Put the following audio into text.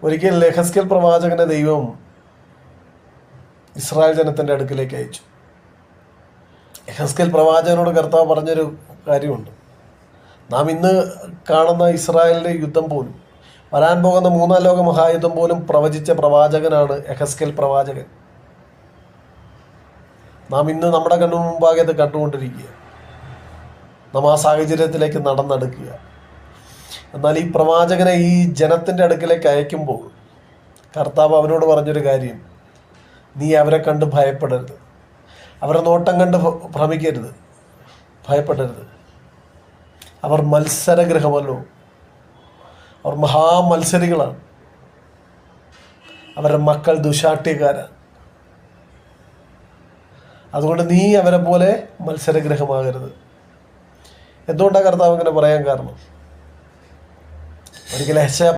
ഒരിക്കൽ യെഹെസ്കേൽ പ്രവാചകനെ ദൈവം ഇസ്രായേൽ ജനത്തിൻ്റെ അടുക്കിലേക്ക് അയച്ചു. യെഹെസ്കേൽ പ്രവാചകനോട് കർത്താവ് പറഞ്ഞൊരു കാര്യമുണ്ട്. നാം ഇന്ന് കാണുന്ന ഇസ്രായേലിൻ്റെ യുദ്ധം പോലും, വരാൻ പോകുന്ന മൂന്നാം ലോക മഹായുദ്ധം പോലും പ്രവചിച്ച പ്രവാചകനാണ് യെഹെസ്കേൽ പ്രവാചകൻ. നാം ഇന്ന് നമ്മുടെ കണ്ണു മുമ്പാകെ അത് കണ്ടുകൊണ്ടിരിക്കുക. നാം ആ സാഹചര്യത്തിലേക്ക് നടന്നെടുക്കുക. എന്നാൽ ഈ പ്രവാചകനെ ഈ ജനത്തിൻ്റെ അടുക്കിലേക്ക് അയക്കുമ്പോൾ കർത്താവ് അവനോട് പറഞ്ഞൊരു കാര്യം, നീ അവരെ കണ്ട് ഭയപ്പെടരുത്, അവരെ നോട്ടം കണ്ട് ഭ്രമിക്കരുത്, ഭയപ്പെടരുത്. അവർ മത്സരഗൃഹമല്ലോ, അവർ മഹാമത്സരികളാണ്, അവരുടെ മക്കൾ ദുശാഠ്യക്കാരാണ്. അതുകൊണ്ട് നീ അവരെ പോലെ മത്സരഗൃഹമാകരുത്. എന്തുകൊണ്ടാണ് കർത്താവ് ഇങ്ങനെ പറയാൻ കാരണം? ഒരിക്കലും